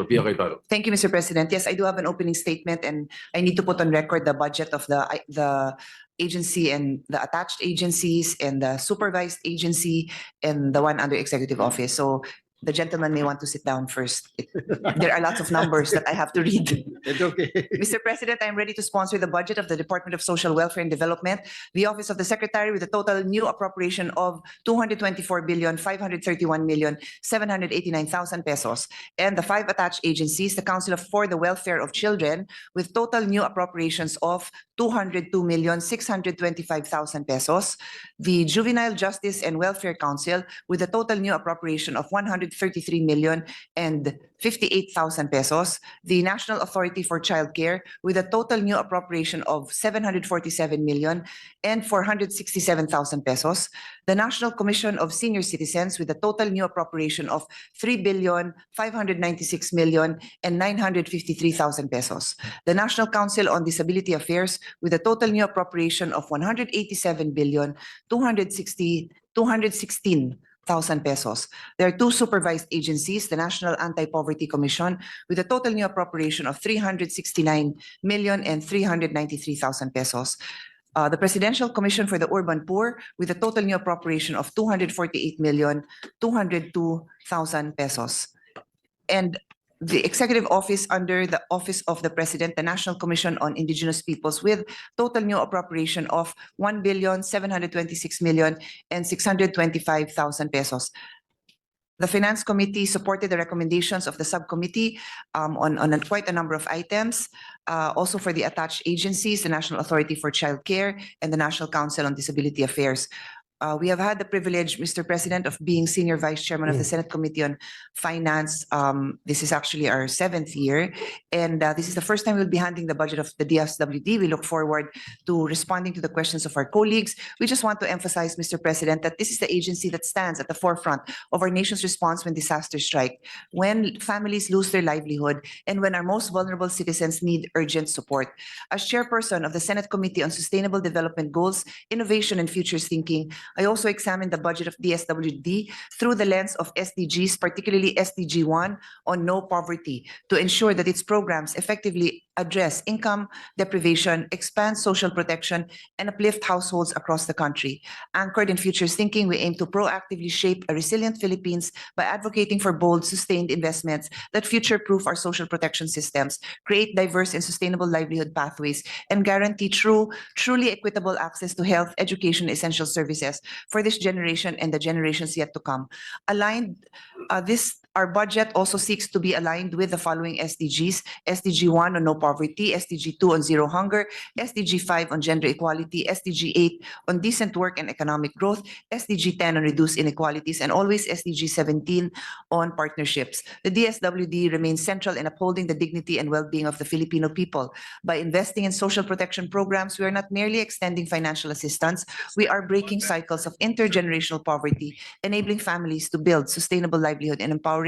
Pia Cayetano. Thank you, Mr. President. Yes, I do have an opening statement, and I need to put on record the budget of the agency and the attached agencies and the supervised agency and the one under executive office. So the gentleman may want to sit down first. There are lots of numbers that I have to read. It's okay. Mr. President, I am ready to sponsor the budget of the Department of Social Welfare and Development, the Office of the Secretary, with a total new appropriation of 224,531,789,000 pesos, and the 5 attached agencies, the Council for the Welfare of Children, with total new appropriations of 202,625,000 pesos, the Juvenile Justice and Welfare Council, with a total new appropriation of 133,058,000 pesos, the National Authority for Child Care, with a total new appropriation of 747,467,000 pesos, the National Commission of Senior Citizens, with a total new appropriation of 3,596,953,000 pesos, the National Council on Disability Affairs, with a total new appropriation of 187,216,000 pesos. There are 2 supervised agencies, the National Anti-Poverty Commission, with a total new appropriation of 369,393,000 pesos. The Presidential Commission for the Urban Poor, with a total new appropriation of 248,202,000 pesos. And the Executive Office under the Office of the President, the National Commission on Indigenous Peoples, with total new appropriation of 1,726,625,000 pesos. The Finance Committee supported the recommendations of the subcommittee on quite a number of items. Also for the attached agencies, the National Authority for Child Care and the National Council on Disability Affairs. We have had the privilege, Mr. President, of being Senior Vice Chairman of the Senate Committee on Finance. This is actually our 7th year, and this is the first time we'll be handling the budget of the DSWD. We look forward to responding to the questions of our colleagues. We just want to emphasize, Mr. President, that this is the agency that stands at the forefront of our nation's response when disasters strike, when families lose their livelihood, and when our most vulnerable citizens need urgent support. As chairperson of the Senate Committee on Sustainable Development Goals, Innovation and Futures Thinking, I also examined the budget of DSWD through the lens of SDGs, particularly SDG 1 on no poverty, to ensure that its programs effectively address income deprivation, expand social protection, and uplift households across the country. Anchored in futures thinking, we aim to proactively shape a resilient Philippines by advocating for bold, sustained investments that future-proof our social protection systems, create diverse and sustainable livelihood pathways, and guarantee truly equitable access to health, education, and essential services for this generation and the generations yet to come. Our budget also seeks to be aligned with the following SDGs: SDG 1 on no poverty, SDG 2 on zero hunger, SDG 5 on gender equality, SDG 8 on decent work and economic growth, SDG 10 on reduced inequalities, and always SDG 17 on partnerships. The DSWD remains central in upholding the dignity and well-being of the Filipino people. By investing in social protection programs, we are not merely extending financial assistance, we are breaking cycles of intergenerational poverty, enabling families to build sustainable livelihood and empowering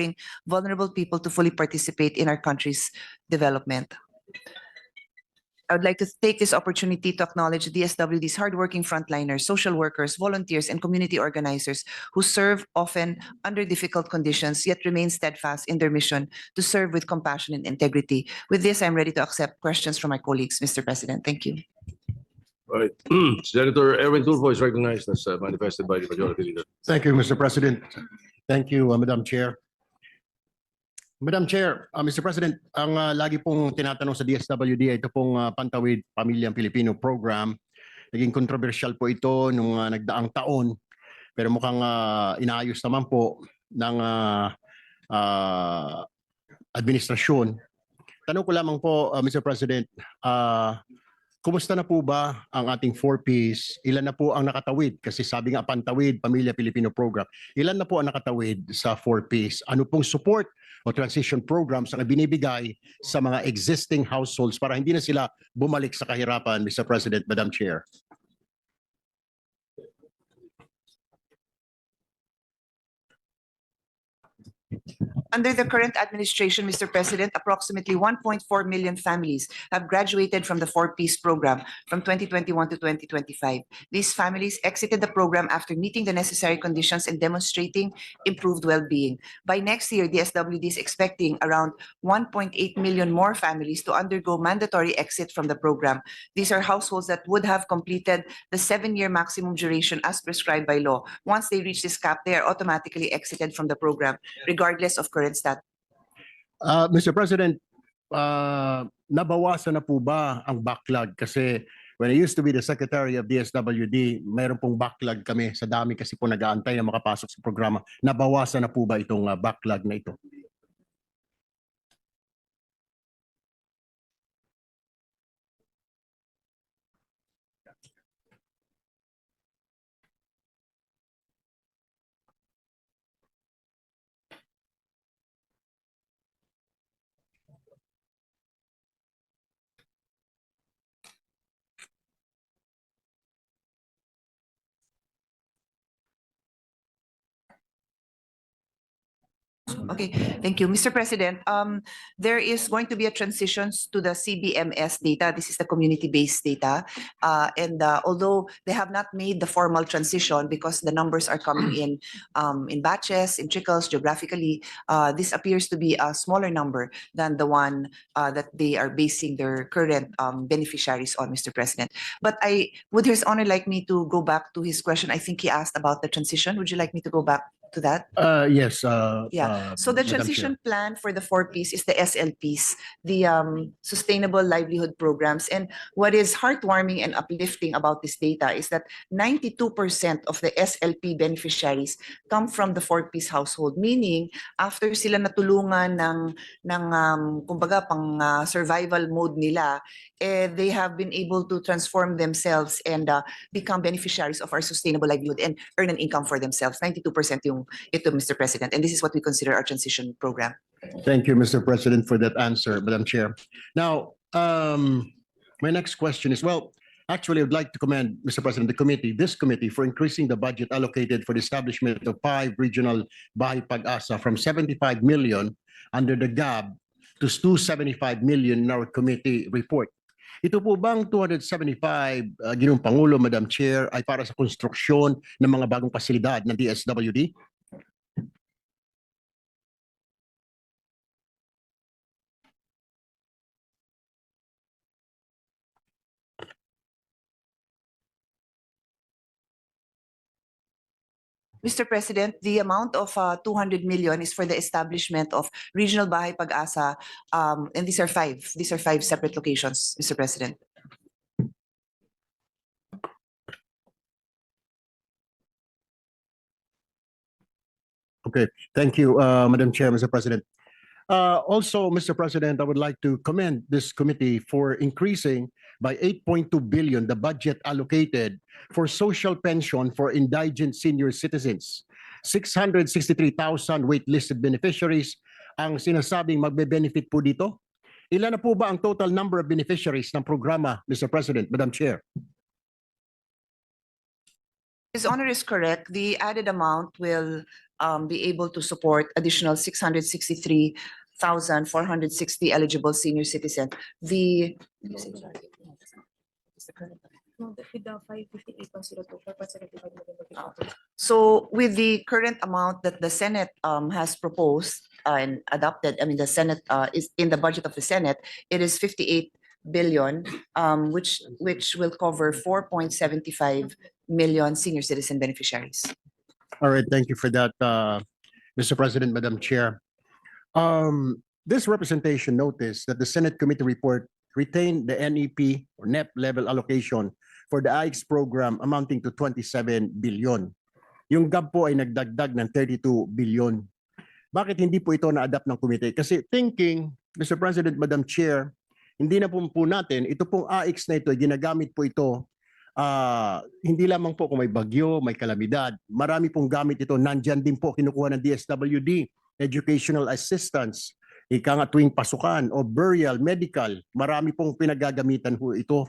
vulnerable people to fully participate in our country's development. I would like to take this opportunity to acknowledge DSWD's hardworking frontliners, social workers, volunteers, and community organizers who serve often under difficult conditions, yet remain steadfast in their mission to serve with compassion and integrity. With this, I'm ready to accept questions from my colleagues, Mr. President. Thank you. All right. Senator Erwin Tulfo is recognized as manifested by the Majority Leader. Thank you, Mr. President. Thank you, Madam Chair. Madam Chair, Mr. President, ang lagi pong tinatanong sa DSWD, ito pong Pantawid Pamilyang Pilipino Program. Naging controversial po ito nung nagdaang taon, pero mukhang inaayos naman po ng administrasyon. Tanong ko lamang po, Mr. President, kumusta na po ba ang ating 4Ps? Ilan na po ang nakatawid? Kasi sabi nga Pantawid Pamilya Pilipino Program. Ilan na po ang nakatawid sa 4Ps? Ano pong support o transition programs ang binibigay sa mga existing households para hindi na sila bumalik sa kahirapan, Mr. President, Madam Chair? Under the current administration, Mr. President, approximately 1.4 million families have graduated from the 4Ps program from 2021 to 2025. These families exited the program after meeting the necessary conditions and demonstrating improved well-being. By next year, the SWD is expecting around 1.8 million more families to undergo mandatory exit from the program. These are households that would have completed the 7-year maximum duration as prescribed by law. Once they reach this cap, they are automatically exited from the program, regardless of current status. Mr. President, nabawasan na po ba ang backlog? Kasi when I used to be the Secretary of DSWD, mayroon pong backlog kami sa dami kasi po nag-aantay na makapasok sa programa. Nabawasan na po ba itong backlog na ito? Okay, thank you. Mr. President, there is going to be a transition to the CBMS data. This is the community-based data. Although they have not made the formal transition because the numbers are coming in batches, in trickles, geographically, this appears to be a smaller number than the one that they are basing their current beneficiaries on, Mr. President. But would His Honor like me to go back to his question? I think he asked about the transition. Would you like me to go back to that? Yes. So the Madam transition plan for the 4Ps is the SLPs, the Sustainable Livelihood Programs. And what is heartwarming and uplifting about this data is that 92% of the SLP beneficiaries come from the 4Ps household, meaning after sila natulungan ng kumbaga pang survival mode nila, they have been able to transform themselves and become beneficiaries of our sustainable livelihood and earn an income for themselves. 92% yung ito, Mr. President. And this is what we consider our transition program. Thank you, Mr. President, for that answer, Madam Chair. Now, my next question is, well, actually, I would like to commend, Mr. President, this committee for increasing the budget allocated for the establishment of 5 regional Bahay Pag-asa from 75 million under the GAB to 275 million in our committee report. Ito po bang 275, Ginoong Pangulo, Madam Chair, ay para sa konstruksyon ng mga bagong pasilidad ng DSWD? Mr. President, the amount of 200 million is for the establishment of regional Bahay Pag-asa, and these are five separate locations, Mr. President. Okay, thank you, Madam Chair, Mr. President. Also, Mr. President, I would like to commend this committee for increasing by 8.2 billion the budget allocated for social pension for indigent senior citizens. 663,000 wait-listed beneficiaries ang sinasabing magbe-benefit po dito. Ilan na po ba ang total number of beneficiaries ng programa, Mr. President, Madam Chair? His Honor is correct. The added amount will be able to support additional 663,460 eligible senior citizens. So with the current amount that the Senate has proposed and adopted, I mean the Senate is in the budget of the Senate, it is 58 billion, which will cover 4.75 million senior citizen beneficiaries. All right, thank you for that, Mr. President, Madam Chair. This representation noticed that the Senate committee report retained the NEP or NEP level allocation for the AIX program amounting to 27 billion. Yung GAB po ay nagdagdag ng 32 billion. Bakit hindi po ito na-adapt ng committee? Kasi thinking, Mr. President, Madam Chair, hindi na po natin, ito pong AIX na ito, ginagamit po ito hindi lamang po kung may bagyo, may kalamidad. Marami pong gamit ito. Nandyan din po kinukuha ng DSWD, educational assistance, ika nga tuwing pasukan o burial, medical. Marami pong pinagagamitan po ito.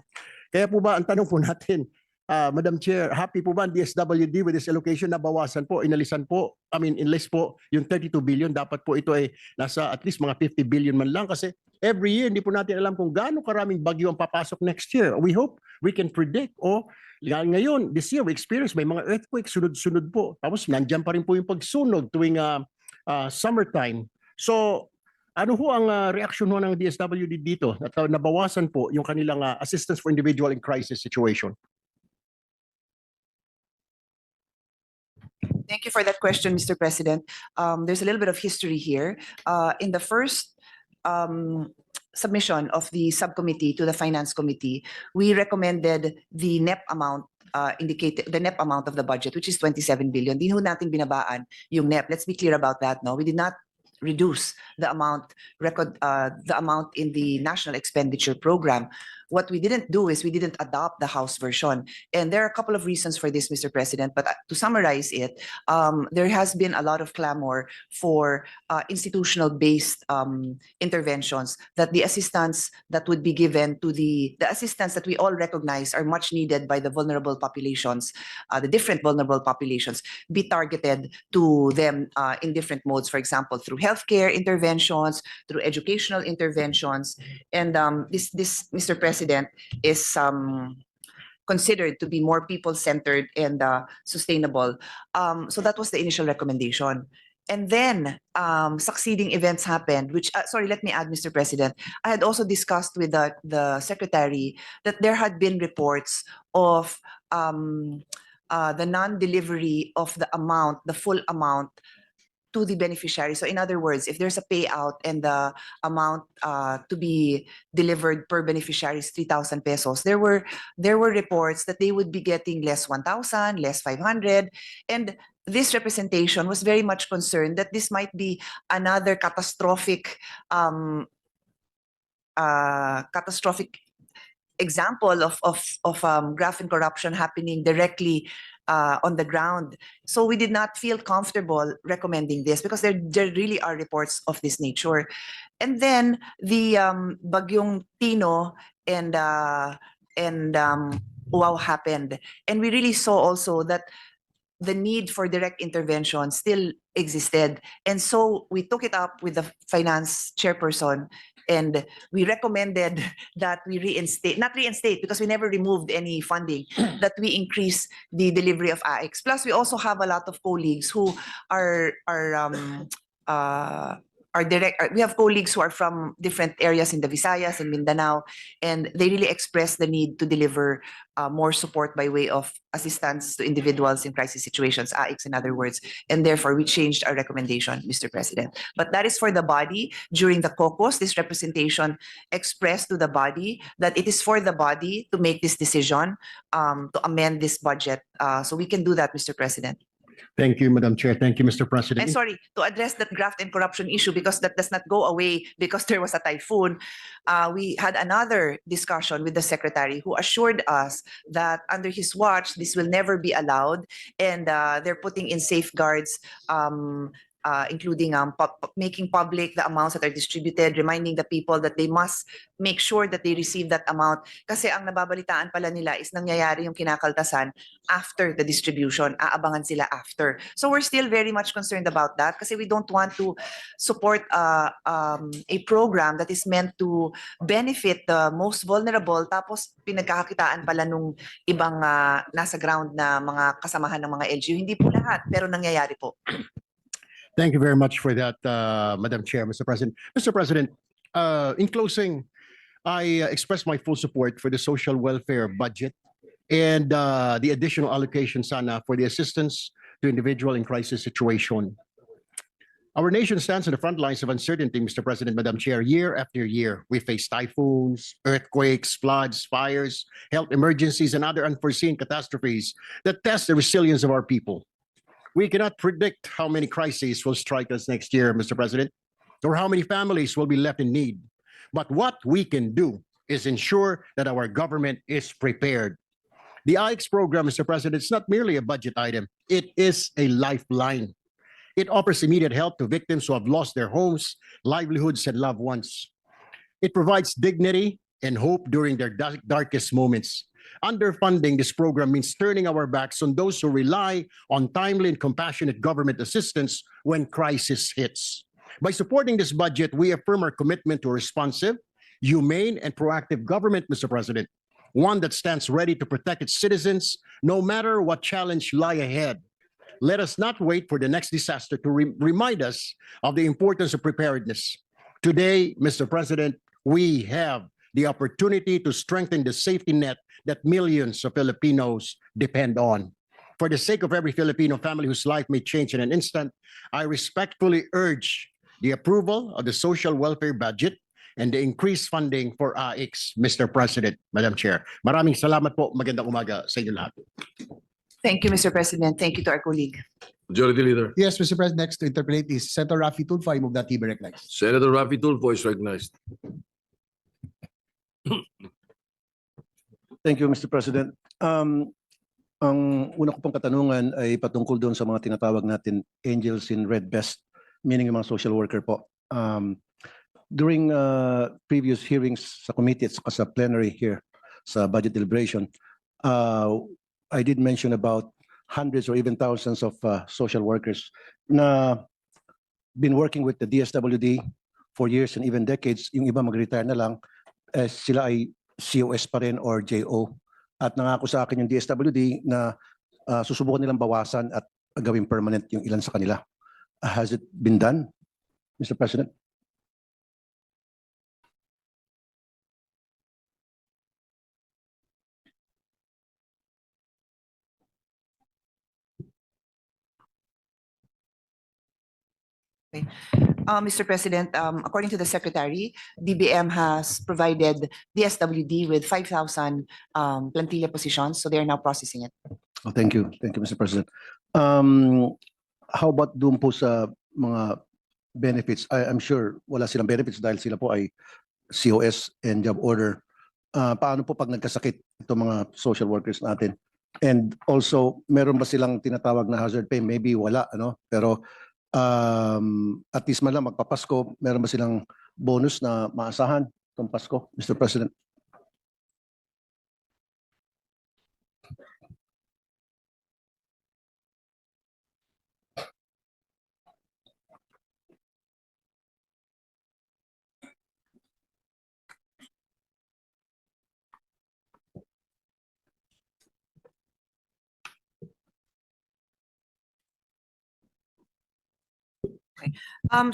Kaya po ba ang tanong po natin, Madam Chair, happy po ba ang DSWD with this allocation? Nabawasan po, inalisan po, inlist po yung 32 billion. Dapat po ito ay nasa at least mga 50 billion man lang kasi every year hindi po natin alam kung gaano karaming bagyo ang papasok next year. We hope we can predict. Ngayon, this year we experience may mga earthquakes sunod-sunod po. Tapos nandyan pa rin po yung pagsunog tuwing summertime. So, ano ho ang reaction ho ng DSWD dito? At nabawasan po yung kanilang assistance for individual in crisis situation. Thank you for that question, Mr. President. There's a little bit of history here. In the first submission of the subcommittee to the Finance Committee, we recommended the NEP amount indicated, the NEP amount of the budget, which is 27 billion. Di ho natin binabaan yung NEP. Let's be clear about that. No, we did not reduce the amount in the National Expenditure Program. What we didn't do is we didn't adopt the House version. And there are a couple of reasons for this, Mr. President, but to summarize it, there has been a lot of clamor for institutional-based interventions, that the assistance that would be given to the assistance that we all recognize are much needed by the vulnerable populations, the different vulnerable populations, be targeted to them in different modes, for example, through healthcare interventions, through educational interventions. And this, Mr. President, is considered to be more people-centered and sustainable. So that was the initial recommendation. And then succeeding events happened, which, sorry, let me add, Mr. President, I had also discussed with the Secretary that there had been reports of the non-delivery of the amount, the full amount, to the beneficiary. So in other words, if there's a payout and the amount to be delivered per beneficiary is 3,000 pesos, there were reports that they would be getting less 1,000, less 500, and this representation was very much concerned that this might be another catastrophic example of graft and corruption happening directly on the ground. So we did not feel comfortable recommending this because there really are reports of this nature. And then the Bagyong Tino and Uaw happened. And we really saw also that the need for direct intervention still existed. And so we took it up with the finance chairperson, and we recommended that we not reinstate because we never removed any funding, that we increase the delivery of AX. Plus, we also have a lot of colleagues who we have colleagues who are from different areas in the Visayas and Mindanao, and they really express the need to deliver more support by way of assistance to individuals in crisis situations, AX in other words, and therefore we changed our recommendation, Mr. President. But that is for the body. During the caucus, this representation expressed to the body that it is for the body to make this decision to amend this budget. So we can do that, Mr. President. Thank you, Madam Chair. Thank you, Mr. President. And sorry, to address that graft and corruption issue, because that does not go away because there was a typhoon, we had another discussion with the Secretary who assured us that under his watch, this will never be allowed, and they're putting in safeguards, including making public the amounts that are distributed, reminding the people that they must make sure that they receive that amount. Kasi ang nababalitaan pala nila is nangyayari yung kinakaltasan after the distribution, aabangan sila after. So we're still very much concerned about that kasi we don't want to support a program that is meant to benefit the most vulnerable, tapos pinagkakakitaan pala nung ibang nasa ground na mga kasamahan ng mga LGU. Hindi po lahat, pero nangyayari po. Thank you very much for that, Madam Chair, Mr. President. Mr. President, in closing, I express my full support for the social welfare budget and the additional allocation sana for the assistance to individual in crisis situation. Our nation stands on the front lines of uncertainty, Mr. President, Madam Chair. Year after year, we face typhoons, earthquakes, floods, fires, health emergencies, and other unforeseen catastrophes that test the resilience of our people. We cannot predict how many crises will strike us next year, Mr. President, or how many families will be left in need. But what we can do is ensure that our government is prepared. The AIX program, Mr. President, is not merely a budget item. It is a lifeline. It offers immediate help to victims who have lost their homes, livelihoods, and loved ones. It provides dignity and hope during their darkest moments. Underfunding this program means turning our backs on those who rely on timely and compassionate government assistance when crisis hits. By supporting this budget, we affirm our commitment to a responsive, humane, and proactive government, Mr. President, one that stands ready to protect its citizens no matter what challenge lie ahead. Let us not wait for the next disaster to remind us of the importance of preparedness. Today, Mr. President, we have the opportunity to strengthen the safety net that millions of Filipinos depend on. For the sake of every Filipino family whose life may change in an instant, I respectfully urge the approval of the social welfare budget and the increased funding for AIX, Mr. President, Madam Chair. Maraming salamat po. Magandang umaga sa inyo lahat. Thank you, Mr. President. Thank you to our colleague. Majority Leader. Yes, Mr. President, next to interpolate is Senator Raffy Tulfo. I move that he be recognized. Senator Raffy Tulfo is recognized. Thank you, Mr. President. Ang una ko pong katanungan ay patungkol doon sa mga tinatawag natin angels in red vest, meaning yung mga social worker po. During previous hearings sa committee at sa plenary here sa budget deliberation, I did mention about hundreds or even thousands of social workers na been working with the DSWD for years and even decades. Yung iba mag-retire na lang, sila ay COS pa rin or JO. At nangako sa akin yung DSWD na susubukan nilang bawasan at gawing permanent yung ilan sa kanila. Has it been done, Mr. President? Mr. President, according to the Secretary, DBM has provided DSWD with 5,000 plantilla positions, so they are now processing it. Oh, thank you. Thank you, Mr. President. How about doon po sa mga benefits? I'm sure wala silang benefits dahil sila po ay COS and job order. Paano po pag nagkasakit itong mga social workers natin? And also, meron ba silang tinatawag na hazard pay? Maybe wala, ano? Pero at least man lang magpapasko, meron ba silang bonus na maasahan itong Pasko, Mr. President?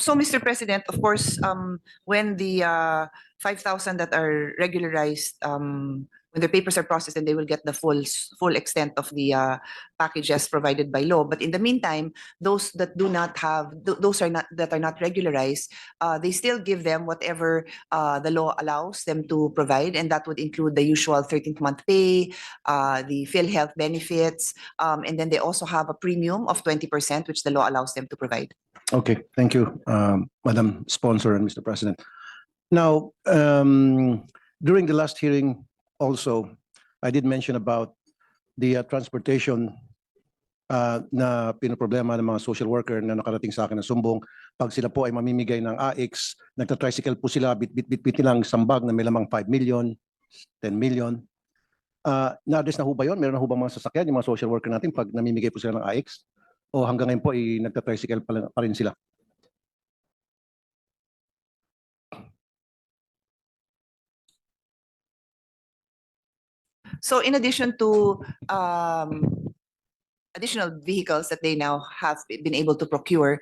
So, Mr. President, of course, when the 5,000 that are regularized, when their papers are processed, then they will get the full extent of the packages provided by law. But in the meantime, those that do not have, those are not regularized, they still give them whatever the law allows them to provide, and that would include the usual 13th month pay, the PhilHealth benefits, and then they also have a premium of 20%, which the law allows them to provide. Okay, thank you, Madam Sponsor and Mr. President. Now, during the last hearing also, I did mention about the transportation na pinoproblema ng mga social worker na nakarating sa akin na sumbong. Pag sila po ay mamimigay ng AX, nagta-tricycle po sila, bit-bit nilang sambag na may lamang 5 million, 10 million. Na-address na ho ba yun? Meron na ho ba mga sasakyan, yung mga social worker natin pag namimigay po sila ng AX? O hanggang ngayon po ay nagta-tricycle pa rin sila? So in addition to additional vehicles that they now have been able to procure,